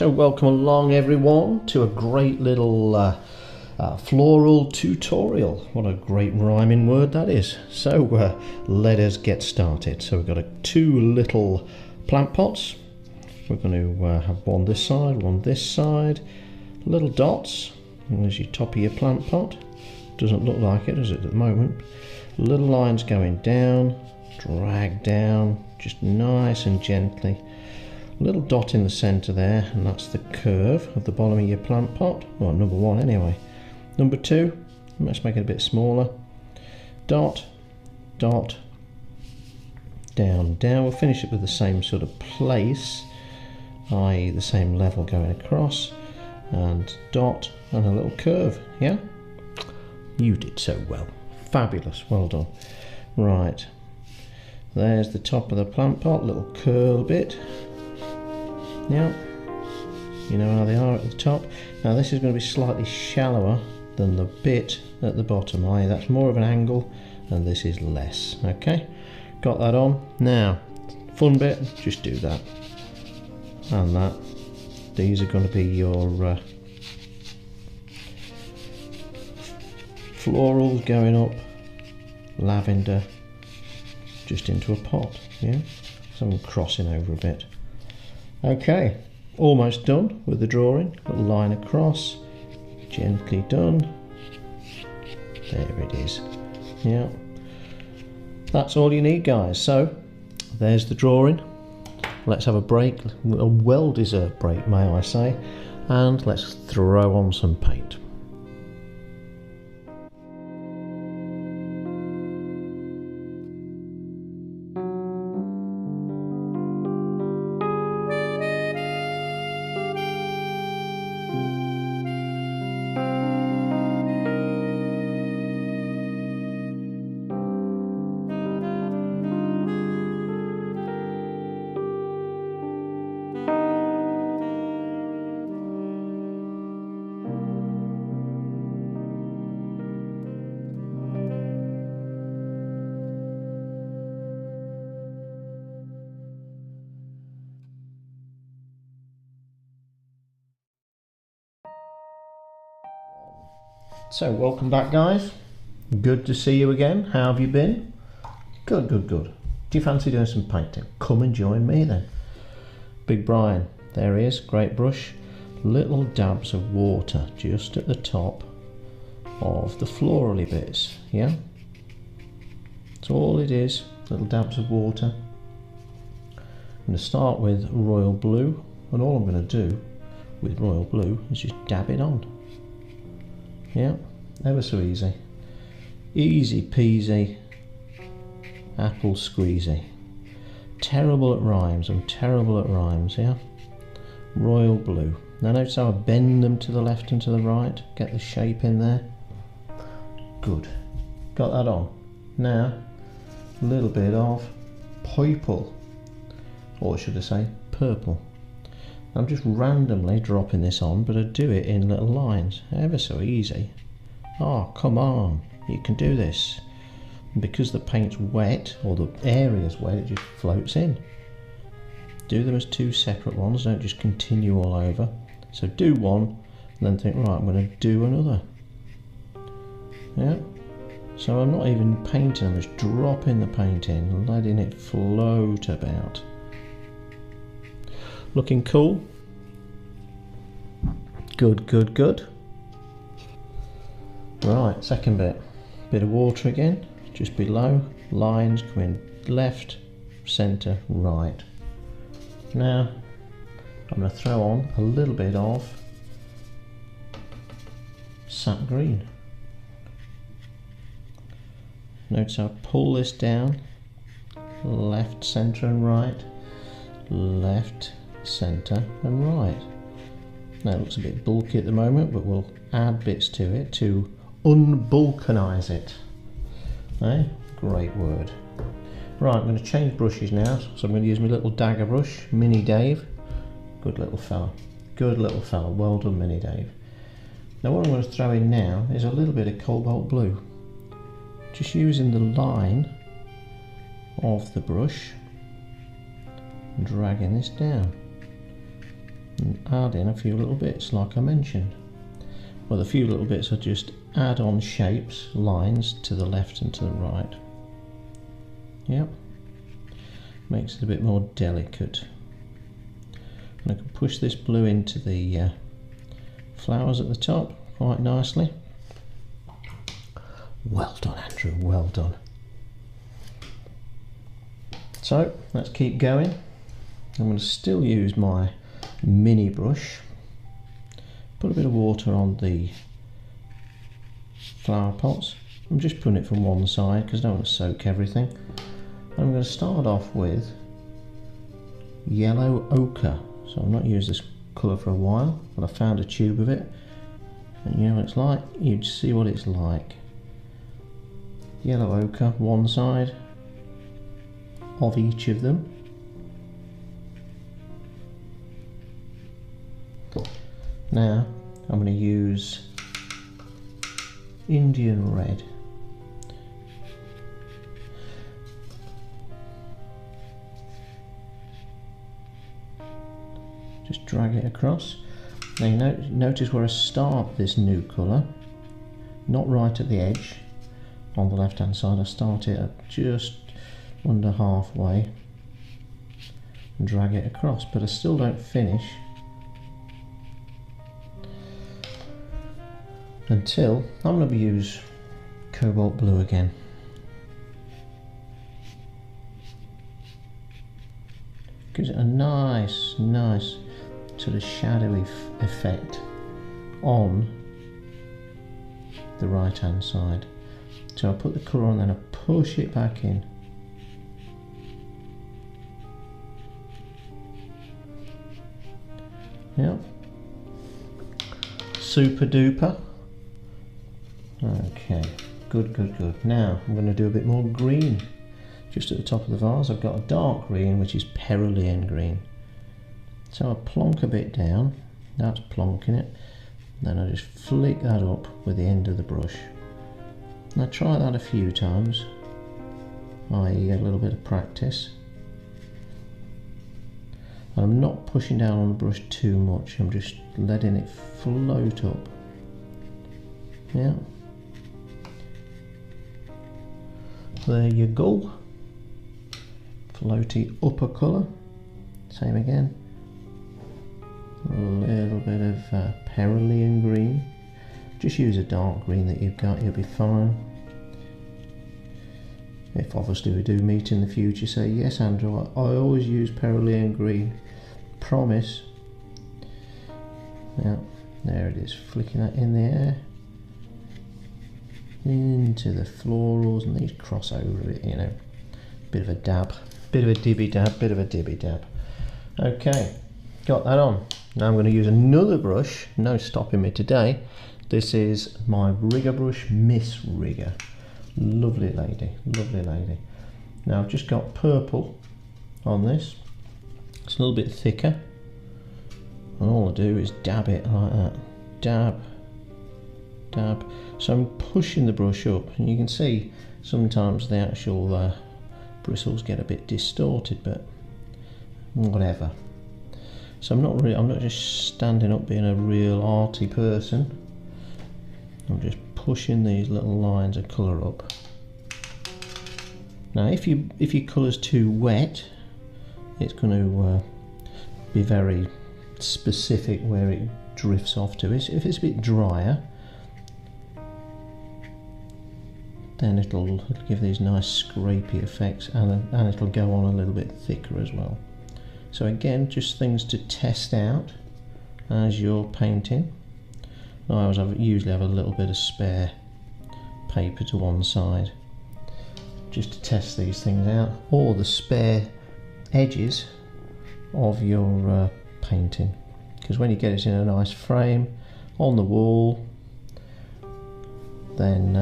So welcome along everyone to a great little floral tutorial. What a great rhyming word that is. So let us get started. So we've got two little plant pots. We're going to have one this side, little dots. And there's your top of your plant pot. Doesn't look like it, does it, at the moment? Little lines going down, drag down, just nice and gently. Little dot in the centre there, and that's the curve of the bottom of your plant pot. Well, number one anyway. Number two, let's make it a bit smaller. Dot, dot, down, down. We'll finish it with the same sort of place, i.e. the same level going across, and dot, and a little curve, yeah? You did so well. Fabulous, well done. Right, there's the top of the plant pot, little curl bit. Yeah, you know how they are at the top. Now this is going to be slightly shallower than the bit at the bottom, i.e. that's more of an angle and this is less. Okay, got that on. Now, fun bit, just do that and that. These are going to be your florals going up, lavender, just into a pot, yeah? So I'm crossing over a bit. Okay, almost done with the drawing. Little line across, gently done. There it is. Yeah, that's all you need, guys. So there's the drawing. Let's have a break, a well-deserved break, may I say, and let's throw on some paint. So welcome back, guys. Good to see you again. How have you been? Good, good, good. Do you fancy doing some painting? Come and join me then. Big Brian, there he is, great brush. Little dabs of water just at the top of the florally bits, yeah? That's all it is, little dabs of water. I'm going to start with royal blue, and all I'm going to do with royal blue is just dab it on. Yeah, ever so easy. Easy peasy, apple squeezy. Terrible at rhymes, I'm terrible at rhymes, yeah? Royal blue. Now notice how I bend them to the left and to the right, get the shape in there. Good, got that on. Now, a little bit of purple, or should I say purple. I'm just randomly dropping this on, but I do it in little lines, ever so easy. Oh, come on, you can do this. And because the paint's wet, or the area's wet, it just floats in. Do them as two separate ones, don't just continue all over. So do one, and then think, right, I'm going to do another. Yeah, so I'm not even painting, I'm just dropping the paint in, letting it float about. Looking cool. Good, good, good. Right, second bit of water again, just below, lines going left, centre, right. Now I'm going to throw on a little bit of sap green. Notice how I pull this down, left, centre and right, left, centre and right. Now it looks a bit bulky at the moment, but we'll add bits to it to unbulkanize it. Eh? Great word. Right, I'm going to change brushes now, so I'm going to use my little dagger brush, Mini Dave. Good little fella. Good little fella. Well done, Mini Dave. Now what I'm going to throw in now is a little bit of cobalt blue. Just using the line of the brush, dragging this down. and add in a few little bits like I mentioned. Well, the few little bits are just add-on shapes, lines to the left and to the right. Yep, makes it a bit more delicate. And I can push this blue into the flowers at the top quite nicely. Well done, Andrew, well done. So let's keep going. I'm going to still use my mini brush. Put a bit of water on the flower pots. I'm just putting it from one side because I don't want to soak everything. I'm going to start off with yellow ochre. So I've not used this colour for a while, but I found a tube of it. And you know what it's like? You'd see what it's like. Yellow ochre, one side of each of them. Now I'm going to use Indian red. Just drag it across. Now you notice where I start this new colour, not right at the edge on the left hand side. I start it at just under halfway and drag it across, but I still don't finish until I'm going to use cobalt blue again. Gives it a nice sort of shadowy effect on the right hand side. So I put the colour on, then I push it back in. Yep. Super duper. Okay, good. Now I'm going to do a bit more green. Just at the top of the vase I've got a dark green, which is Cerulean green. So I plonk a bit down, that's plonking it, then I just flick that up with the end of the brush. And I try that a few times, i.e. a little bit of practice. And I'm not pushing down on the brush too much, I'm just letting it float up. Yeah. There you go. Floaty upper colour. Same again. A little bit of Cerulean green. Just use a dark green that you've got, you'll be fine. If obviously we do meet in the future, say yes Andrew, I always use Cerulean green. Promise. Yeah, there it is, flicking that in the air. Into the florals, and these cross over it, you know. Bit of a dab, bit of a dibby dab, bit of a dibby dab. Okay, got that on. Now I'm going to use another brush, no stopping me today. This is my Rigger brush, Miss Rigger. Lovely lady, lovely lady. Now I've just got purple on this. It's a little bit thicker. And all I do is dab it like that. Dab, dab. So I'm pushing the brush up, and you can see sometimes the actual bristles get a bit distorted, but whatever. So I'm not just standing up being a real arty person. I'm just pushing these little lines of colour up. Now if your colour's too wet, it's going to be very specific where it drifts off to. If it's a bit drier, then it'll give these nice scrapey effects, and it'll go on a little bit thicker as well. So again, just things to test out as you're painting. I usually have a little bit of spare paper to one side just to test these things out, or the spare edges of your painting, because when you get it in a nice frame on the wall, then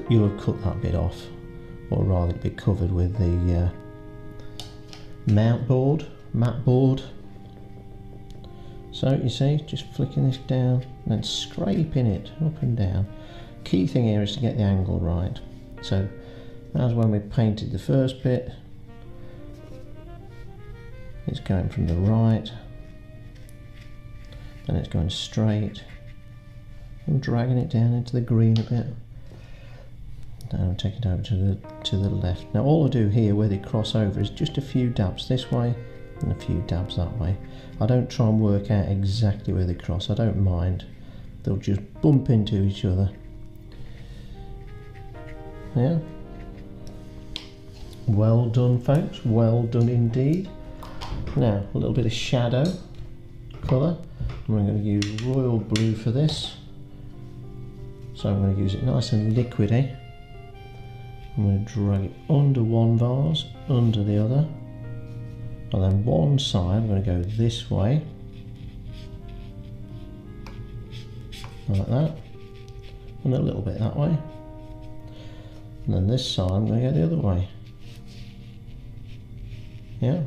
you'll have cut that bit off, or rather be covered with the matte board. So you see, just flicking this down and then scraping it up and down. Key thing here is to get the angle right. So as when we painted the first bit, It's going from the right, then it's going straight. I'm dragging it down into the green a bit. Then I'm taking it over to the left. Now all I do here where they cross over is just a few dabs this way and a few dabs that way. I don't try and work out exactly where they cross, I don't mind. They'll just bump into each other. Yeah. Well done folks, well done indeed. Now a little bit of shadow colour. I'm going to use royal blue for this. So I'm going to use it nice and liquidy. I'm going to drag it under one vase, under the other, and then one side I'm going to go this way, like that, and a little bit that way, and then this side I'm going to go the other way. Yeah,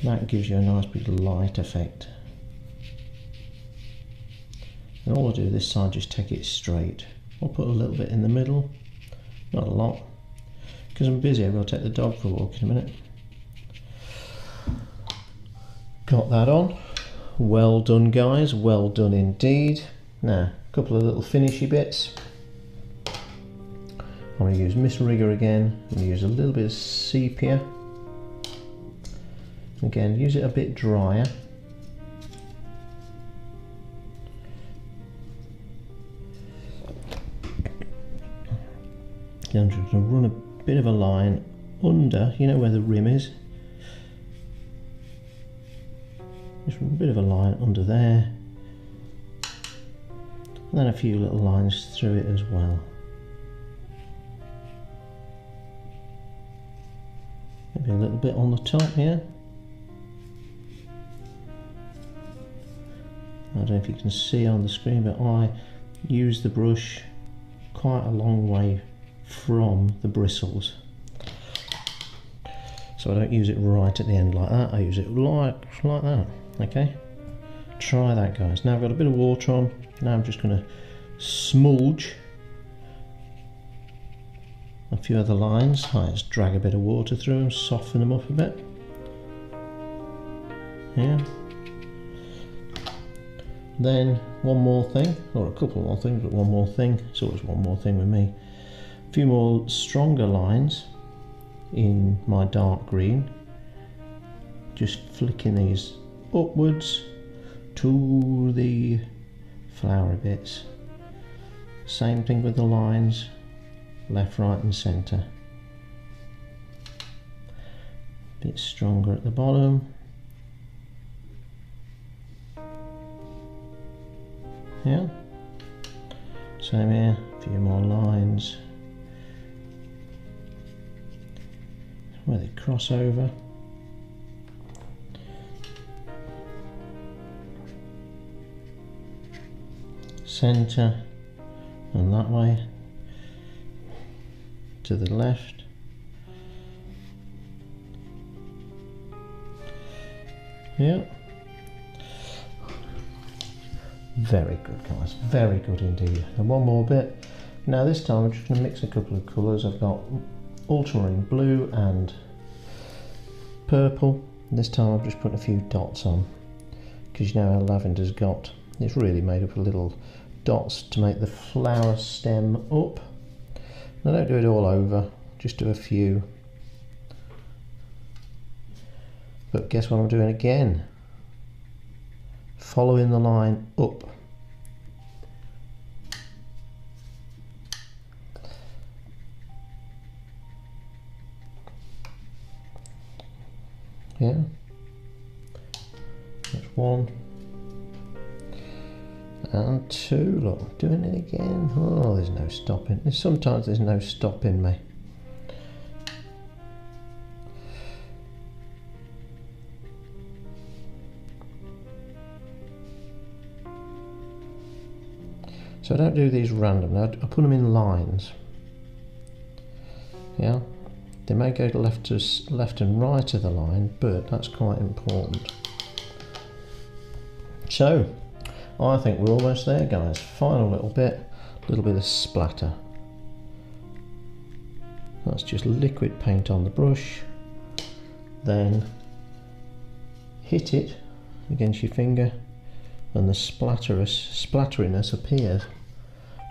that gives you a nice big light effect. And all I do this side, just take it straight. I'll put a little bit in the middle, not a lot, because I'm busy. I've got to take the dog for a walk in a minute. Got that on. Well done guys, well done indeed. Now, a couple of little finishy bits. I'm going to use Miss Rigger again. I'm going to use a little bit of sepia. Again, use it a bit drier. Then I'm just going to run a bit of a line under, you know where the rim is? Just a bit of a line under there. And then a few little lines through it as well. Maybe a little bit on the top here. I don't know if you can see on the screen, but I use the brush quite a long way from the bristles, so I don't use it right at the end like that. I use it like that. Okay, try that guys. Now I've got a bit of water on. Now I'm just going to smudge a few other lines. I just drag a bit of water through them, soften them up a bit. Yeah. Then one more thing, or a couple more things, but one more thing. It's always one more thing with me. A few more stronger lines in my dark green, just flicking these upwards to the flowery bits. Same thing with the lines, left, right and centre. Bit stronger at the bottom. Yeah, same here, a few more lines where they cross over. Centre and that way to the left. Yeah. Very good guys, very good indeed. And one more bit. Now this time I'm just going to mix a couple of colours. I've got ultramarine blue and purple. This time I've just put a few dots on, because you know how lavender's got, it's really made up of little dots to make the flower stem up. Now don't do it all over, just do a few. But guess what I'm doing again? Following the line up. Yeah, that's one and two. Look, doing it again. Oh, there's no stopping. Sometimes there's no stopping me. So I don't do these randomly. I put them in lines. Yeah. They may go to left and right of the line, but that's quite important. So, I think we're almost there, guys. Final little bit of splatter. That's just liquid paint on the brush. Then hit it against your finger and the splatteriness appears.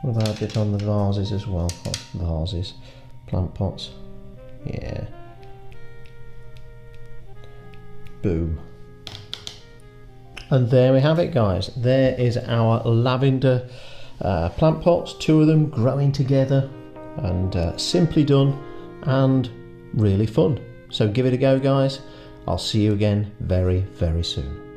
What about a bit on the vases as well? Oh, vases, plant pots. Yeah. Boom. And there we have it, guys. There is our lavender plant pots, 2 of them growing together, and simply done and really fun. So give it a go, guys. I'll see you again very, very soon.